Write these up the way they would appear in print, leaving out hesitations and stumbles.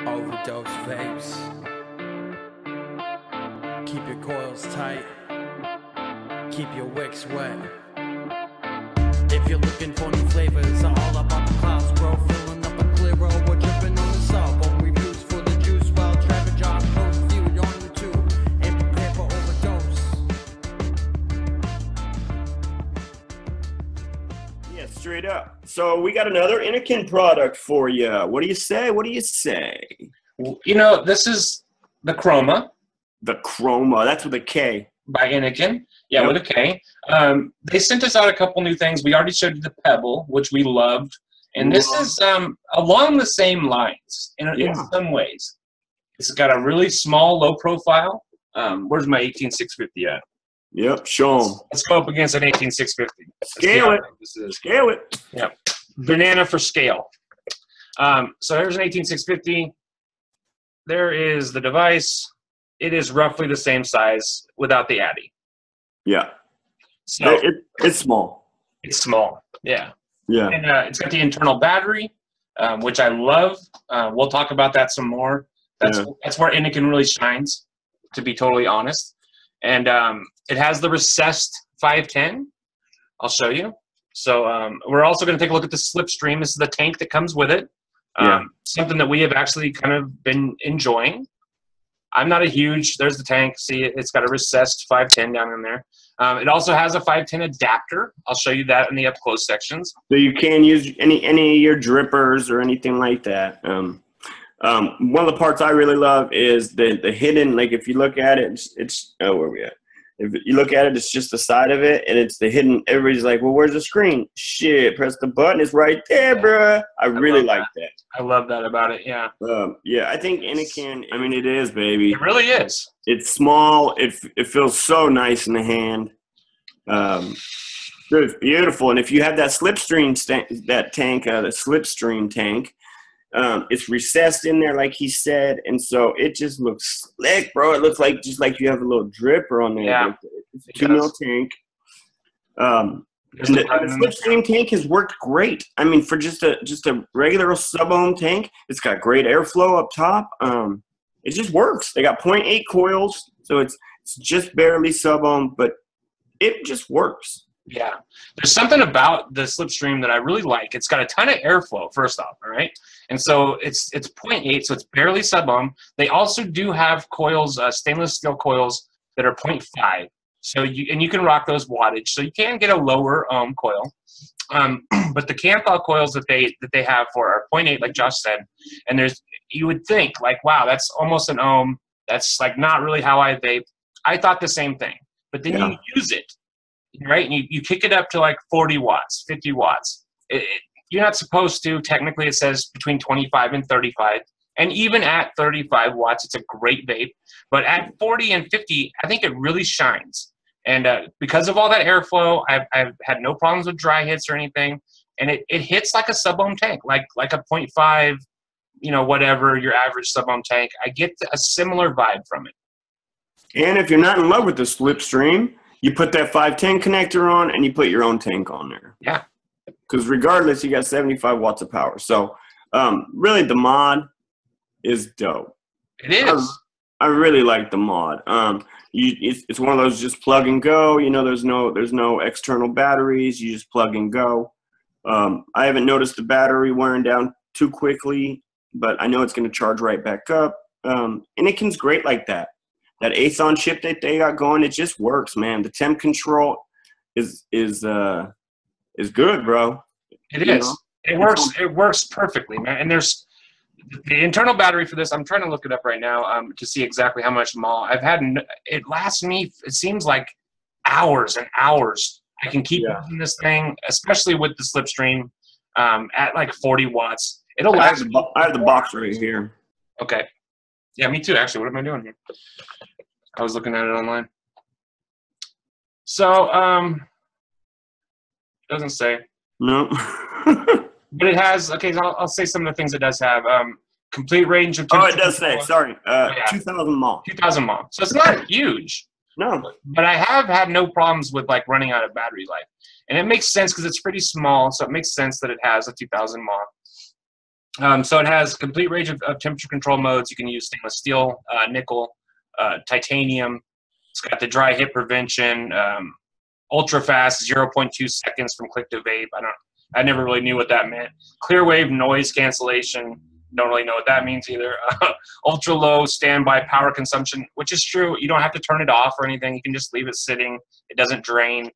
OverDose vapes. Keep your coils tight. Keep your wicks wet. If you're looking for new flavors, I'm all about the clouds, bro. Filling up a clear road, we're dripping on the sub-ohm reviews for the juice. While Trevor Josh posts viewed on YouTube and prepare for overdose. Yeah, straight up. So we got another Innokin product for you. What do you say? What do you say? You know, this is the Kroma. The Kroma. That's with a K. By Innokin. Yeah, Yep. with a K. They sent us out a couple new things. We already showed you the Pebble, which we loved. And this is along the same lines in some ways. It's got a really small, low profile. Where's my 18650 at? Yep, show them. Let's go up against an 18650. Scale it. Scale it. Yeah. Banana for scale. So there's an 18650. There is the device. It is roughly the same size without the Addy. Yeah. So it's small. It's small. Yeah. Yeah. And it's got the internal battery, which I love. We'll talk about that some more. That's where Innokin really shines, to be totally honest. And it has the recessed 510. I'll show you. So we're also going to take a look at the Slipstream. This is the tank that comes with it. Something that we have actually kind of been enjoying. I'm not a huge, there's the tank. See, it's got a recessed 510 down in there. It also has a 510 adapter. I'll show you that in the up-close sections. So you can use any of your drippers or anything like that. One of the parts I really love is the hidden, like if you look at it, it's oh, where are we at? If you look at it, it's just the side of it, and it's the hidden. Everybody's like, well, where's the screen? Shit, press the button. It's right there, bruh. I really like that. I love that about it, yeah. Yeah, I think Innokin, I mean, it is, baby. It really is. It's small. It feels so nice in the hand. It's beautiful. And if you have that Slipstream tank, the Slipstream tank, it's recessed in there, like he said, and so it just looks slick, bro. It looks like just like you have a little dripper on there. Yeah, it's a 2 mil tank. And the Slipstream tank has worked great. I mean, for just a regular sub-ohm tank, it's got great airflow up top. It just works. They got 0.8 coils, so it's just barely sub-ohm, but it just works. Yeah. There's something about the Slipstream that I really like. It's got a ton of airflow, first off, all right? And so it's 0.8, so it's barely sub-ohm. They also do have coils, stainless steel coils that are 0.5. So you can rock those wattage. So you can get a lower ohm coil. But the Kanthal coils that they have for are 0.8, like Josh said. And you would think, like, wow, that's almost an ohm. That's like not really how I vape. I thought the same thing. But then you use it. Right, and you kick it up to like 40 watts, 50 watts. You're not supposed to. Technically, it says between 25 and 35. And even at 35 watts, it's a great vape. But at 40 and 50, I think it really shines. And because of all that airflow, I've had no problems with dry hits or anything. And it hits like a sub-ohm tank, like a 0.5, you know, whatever, your average sub-ohm tank. I get a similar vibe from it. And if you're not in love with the Slipstream, you put that 510 connector on, and you put your own tank on there. Yeah. Because regardless, you got 75 watts of power. So, really, the mod is dope. It is. I really like the mod. It's one of those just plug and go. You know, there's no external batteries. You just plug and go. I haven't noticed the battery wearing down too quickly, but I know it's going to charge right back up. Innokin's great like that. That Axiom chip that they got going, it just works, man. The temp control is good, bro. It is. It works. It works perfectly, man. And there's the internal battery for this. I'm trying to look it up right now to see exactly how much mAh I've had. It lasts me. It seems like hours and hours. I can keep using this thing, especially with the Slipstream at like 40 watts. It'll last. I have the box right here. Okay. Yeah, me too, actually. What am I doing here? I was looking at it online. So, doesn't say. No. But it has, okay, so I'll say some of the things it does have. Complete range of... Oh, it does say, sorry. 2,000 mAh. 2,000 mAh. So it's not huge. No. But I have had no problems with, like, running out of battery life. And it makes sense because it's pretty small, so it makes sense that it has a 2,000 mAh. So it has complete range of temperature control modes. You can use stainless steel, nickel, titanium. It's got the dry hit prevention, ultra fast, 0.2 seconds from click to vape. I never really knew what that meant. Clear wave noise cancellation. Don't really know what that means either. Ultra low standby power consumption, which is true. You don't have to turn it off or anything. You can just leave it sitting. It doesn't drain.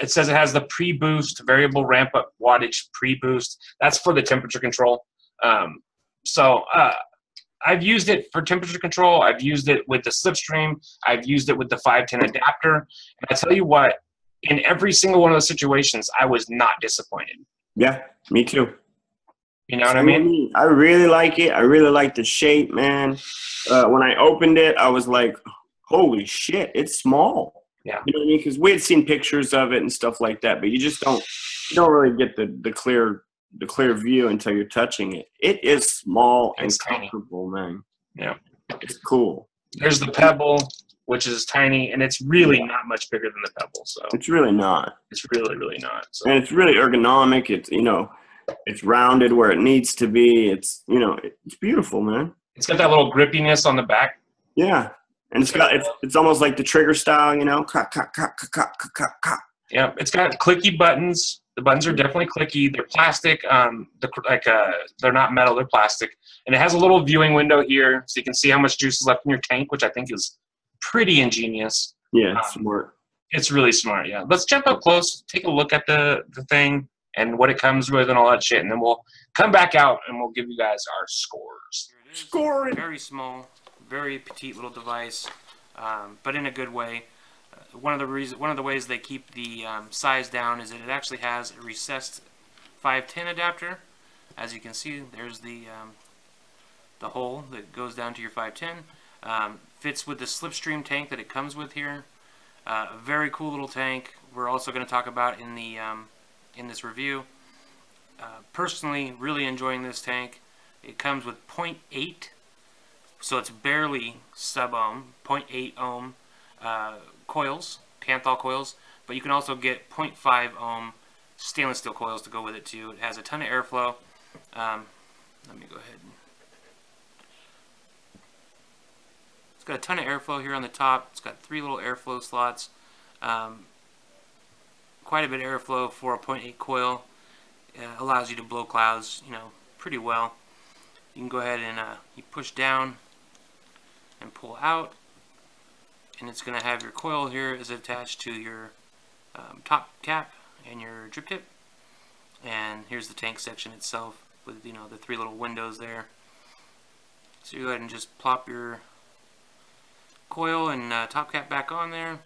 It says it has the pre-boost, variable ramp-up wattage pre-boost. That's for the temperature control. I've used it for temperature control. I've used it with the Slipstream. I've used it with the 510 adapter. And I tell you what, in every single one of those situations, I was not disappointed. Yeah, me too. You know what I mean? I really like it. I really like the shape, man. When I opened it, I was like, holy shit, it's small. Yeah. You know what I mean? Because we had seen pictures of it and stuff like that, but you just don't really get the clear view until you're touching it. It is small and comfortable, man. Yeah. It's cool. There's the Pebble, which is tiny, and it's really not much bigger than the Pebble. So it's really not. It's really, really not. So. And it's really ergonomic. It's, it's rounded where it needs to be. It's, it's beautiful, man. It's got that little grippiness on the back. Yeah. And it's almost like the trigger style, Yeah, it's got clicky buttons. The buttons are definitely clicky. They're plastic. They're not metal. They're plastic. And it has a little viewing window here, so you can see how much juice is left in your tank, which I think is pretty ingenious. Yeah, it's smart. It's really smart. Yeah. Let's jump up close, take a look at the thing and what it comes with and all that shit, and then we'll come back out and we'll give you guys our scores. Scoring. Very small. Very petite little device, but in a good way. One of the ways they keep the size down is that it actually has a recessed 510 adapter. As you can see, there's the hole that goes down to your 510. Fits with the Slipstream tank that it comes with here. A very cool little tank. We're also going to talk about in the in this review. Personally, really enjoying this tank. It comes with 0.8. So it's barely sub-ohm, 0.8 ohm coils, Kanthal coils, but you can also get 0.5 ohm stainless steel coils to go with it too. It has a ton of airflow. Let me go ahead. It's got a ton of airflow here on the top. It's got 3 little airflow slots. Quite a bit of airflow for a 0.8 coil. Allows you to blow clouds, pretty well. You can go ahead and you push down and pull out, and it's going to have your coil here is attached to your top cap and your drip tip, and here's the tank section itself with the 3 little windows there. So you go ahead and just plop your coil and top cap back on there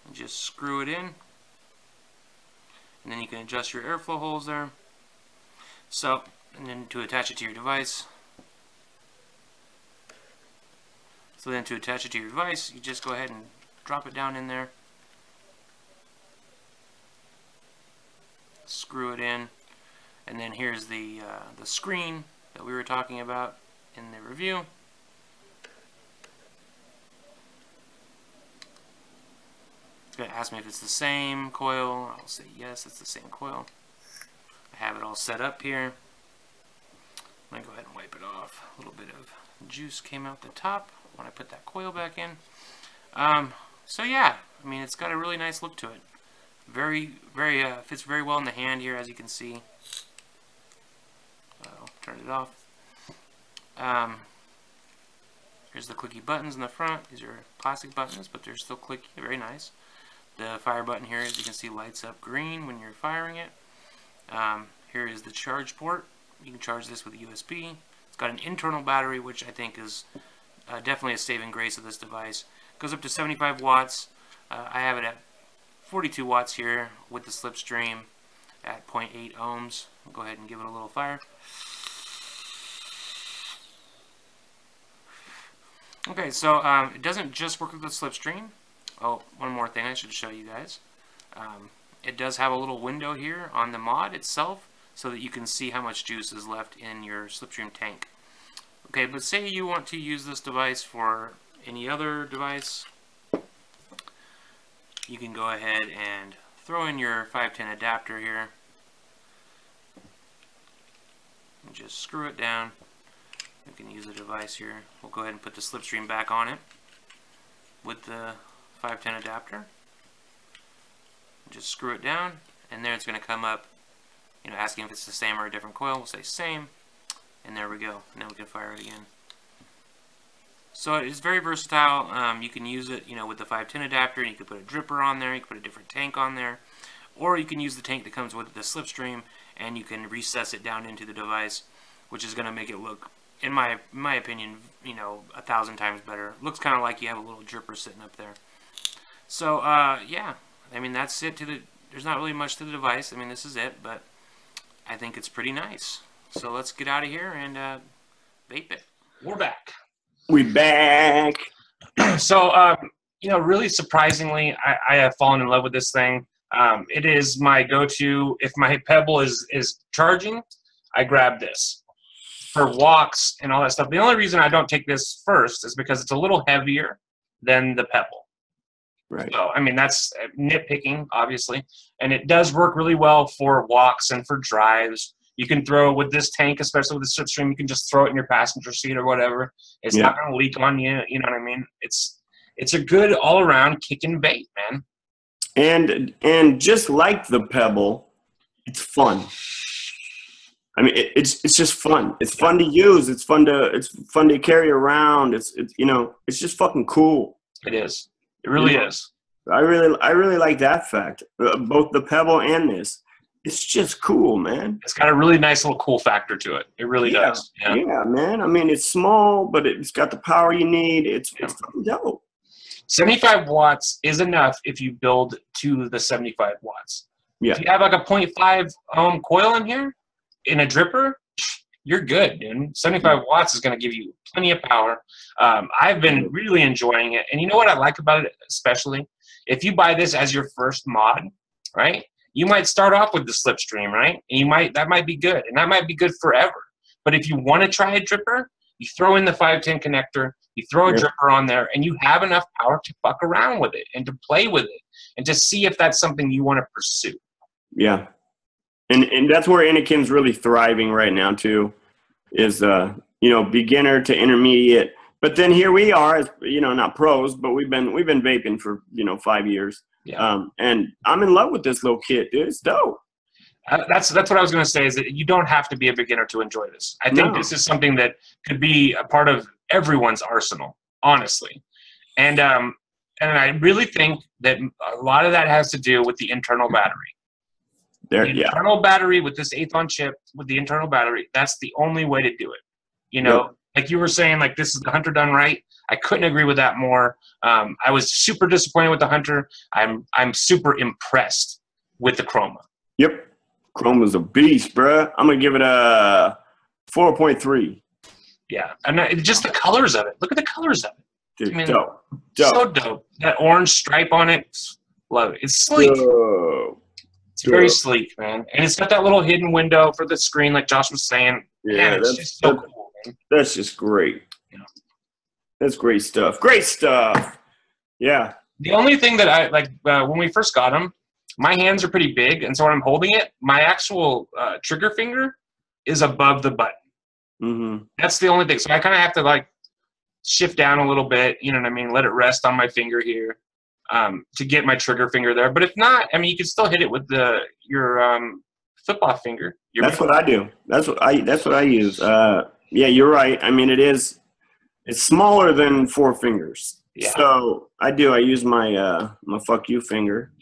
and just screw it in, and then you can adjust your airflow holes there. So, and then to attach it to your device. So then to attach it to your device, you just go ahead and drop it down in there. Screw it in. And then here's the screen that we were talking about in the review. It's going to ask me if it's the same coil. I'll say yes, it's the same coil. I have it all set up here. I'm going to go ahead and wipe it off. A little bit of juice came out the top when I put that coil back in. So yeah, I mean, it's got a really nice look to it. Fits very well in the hand here, as you can see. I'll turn it off. Here's the clicky buttons in the front. These are plastic buttons, but they're still clicky. Very nice. The fire button here, as you can see, lights up green when you're firing it. Here is the charge port. You can charge this with a USB. It's got an internal battery, which I think is definitely a saving grace of this device. It goes up to 75 watts. I have it at 42 watts here with the Slipstream at 0.8 ohms. I'll go ahead and give it a little fire. Okay, so it doesn't just work with the Slipstream. Oh, one more thing I should show you guys. It does have a little window here on the mod itself so that you can see how much juice is left in your Slipstream tank. Okay, but say you want to use this device for any other device, you can go ahead and throw in your 510 adapter here. just screw it down. We can use the device here. We'll go ahead and put the Slipstream back on it with the 510 adapter. Just screw it down, and there it's going to come up, you know, asking if it's the same or a different coil. We'll say same, and there we go. Now we can fire it again. So it's very versatile. You can use it, you know, with the 510 adapter, and you can put a dripper on there. You can put a different tank on there, or you can use the tank that comes with the Slipstream, and you can recess it down into the device, which is going to make it look, in my opinion, you know, 1,000 times better. It looks kind of like you have a little dripper sitting up there. So yeah, I mean, that's it. There's not really much to the device. I mean, this is it, but I think it's pretty nice. So let's get out of here and vape it. We're back. We back. So you know, really surprisingly, I have fallen in love with this thing. It is my go-to. If my Pebble is charging, I grab this for walks and all that stuff. The only reason I don't take this first is because it's a little heavier than the Pebble. Right. So, I mean, that's nitpicking, obviously. And it does work really well for walks and for drives. You can throw with this tank, especially with the Slipstream, you can just throw it in your passenger seat or whatever. It's not going to leak on you. You know what I mean? It's a good all-around kicking vape, man. And just like the Pebble, it's fun. I mean, it's just fun. It's fun to use. It's fun to carry around. It's you know, it's just fucking cool. It is. It really is. I really like that fact. Both the Pebble and this. It's just cool, man. It's got a really nice little cool factor to it. It really does. Yeah, man. I mean, it's small, but it's got the power you need. It's fucking dope. 75 watts is enough if you build to the 75 watts. Yeah. If you have like a 0.5 ohm coil in here, in a dripper, you're good, dude. 75 watts is going to give you plenty of power. I've been really enjoying it. And you know what I like about it especially? If you buy this as your first mod, right, you might start off with the Slipstream, right? And that might be good. And that might be good forever. But if you want to try a dripper, you throw in the 510 connector, you throw a dripper on there, and you have enough power to fuck around with it and to play with it and to see if that's something you want to pursue. Yeah. And that's where Innokin's really thriving right now too, is you know, beginner to intermediate. But then here we are, as you know, not pros, but we've been vaping for 5 years. Yeah. And I'm in love with this little kit, dude. It's dope. That's what I was going to say, is that you don't have to be a beginner to enjoy this. I think this is something that could be a part of everyone's arsenal, honestly. And I really think that a lot of that has to do with the internal battery. The internal battery with this 1/8 on chip, with the internal battery, that's the only way to do it. You know, like you were saying, like this is the Hunter done right. I couldn't agree with that more. I was super disappointed with the Hunter. I'm super impressed with the Kroma. Yep. Chroma's a beast, bruh. I'm going to give it a 4.3. Yeah. And just the colors of it. Look at the colors of it. Dude, I mean, dope. So dope. That orange stripe on it, love it. It's sleek. It's very sleek, man. And it's got that little hidden window for the screen, like Josh was saying. Yeah, it's just so cool, man. That's just great. Yeah. That's great stuff. Great stuff. Yeah. The only thing that I like when we first got them, my hands are pretty big, and so when I'm holding it, my actual trigger finger is above the button. Mm-hmm. That's the only thing. So I kind of have to like shift down a little bit, you know what I mean? Let it rest on my finger here to get my trigger finger there. But if not, I mean, you can still hit it with your flip-off finger. That's what I do. That's what I use. Yeah, you're right. I mean, it's smaller than 4 fingers. Yeah. So I use my fuck you finger,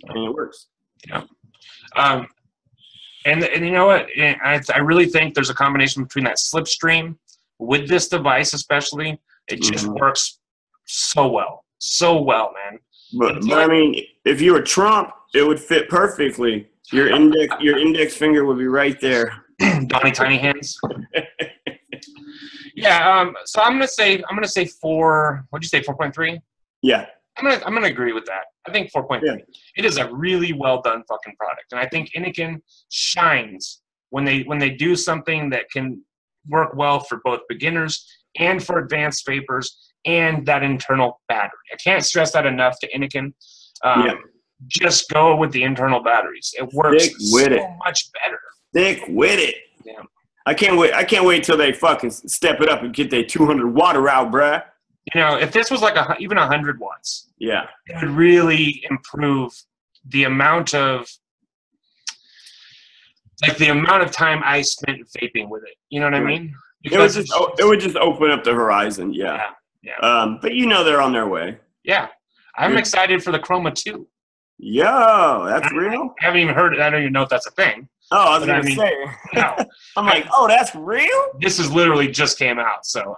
and it works. Yeah. And you know what? I really think there's a combination between that Slipstream with this device, especially. It just works so well, man. But I mean, if you were Trump, it would fit perfectly. Your index finger would be right there. Donnie Tiny Hands. Yeah. So I'm gonna say 4. What'd you say? 4.3. Yeah. I'm gonna agree with that. I think 4.3. Yeah. It is a really well done fucking product, and I think Innokin shines when they do something that can work well for both beginners and for advanced vapors and that internal battery. I can't stress that enough to Innokin. Just go with the internal batteries. It works so much better. Stick with it. Yeah. I can't wait till they fucking step it up and get their 200 water out, bruh. You know, if this was like even 100 watts, yeah, it would really improve the amount of time I spent vaping with it. You know what I mean? Because it would just open up the horaizon. Yeah. But you know they're on their way. Yeah, I'm excited for the Kroma 2. Yo, that's real? I haven't even heard it. I don't even know if that's a thing. Oh, I was going to say. No. I'm like, oh, that's real? This is literally just came out. So,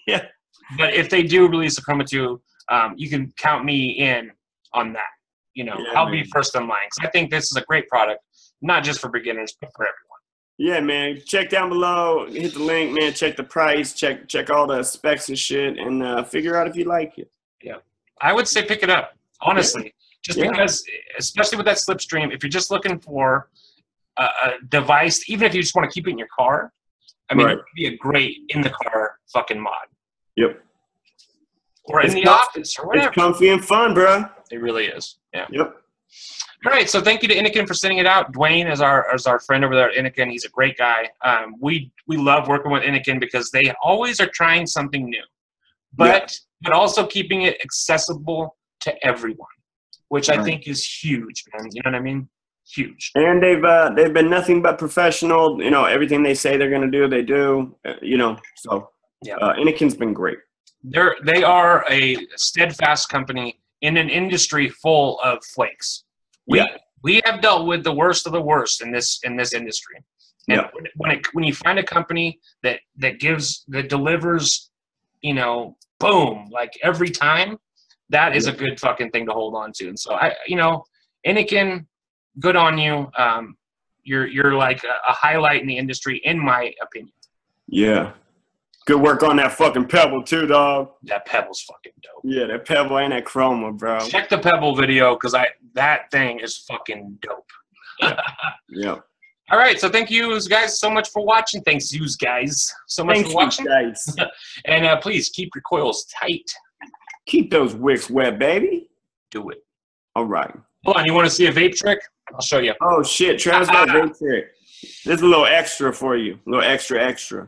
yeah. But if they do release a Kroma 2, you can count me in on that. You know, I'll be first in line. I think this is a great product, not just for beginners, but for everyone. Yeah, man. Check down below. Hit the link, man. Check the price. Check all the specs and shit, and figure out if you like it. Yeah. I would say pick it up, honestly. Just because, especially with that Slipstream, if you're just looking for a device, even if you just want to keep it in your car, I mean, it would be a great in-the-car fucking mod. Yep. Or in the office or whatever. It's comfy and fun, bro. It really is. Yeah. Yep. All right. So thank you to Innokin for sending it out. Dwayne is our friend over there at Innokin. He's a great guy. We love working with Innokin because they always are trying something new, but also keeping it accessible to everyone, which I think is huge, man. You know what I mean? Huge. And they've been nothing but professional. You know, everything they say they're going to do, they do. You know, so Innokin's been great. They are a steadfast company in an industry full of flakes. We have dealt with the worst of the worst in this industry. And when you find a company that delivers, you know, boom, like every time, that is a good fucking thing to hold on to. And so Innokin, good on you. You're like a highlight in the industry, in my opinion. Yeah. Good work on that fucking Pebble too, dog. That Pebble's fucking dope. Yeah, that Pebble and that Kroma, bro. Check the Pebble video because that thing is fucking dope. Yeah. All right, so thank you guys so much for watching. Thanks you guys so much for watching. Guys. And please keep your coils tight. Keep those wicks wet, baby. Do it. All right. Hold on, you want to see a vape trick? I'll show you. Oh shit, Travis got a vape trick. There's a little extra for you. A little extra.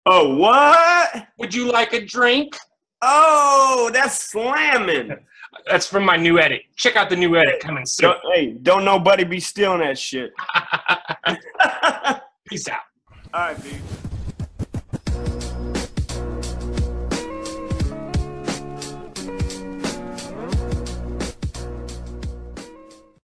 Oh, what? Would you like a drink? Oh, that's slamming. That's from my new edit. Check out the new edit coming soon. Don't nobody be stealing that shit. Peace out. All right, dude.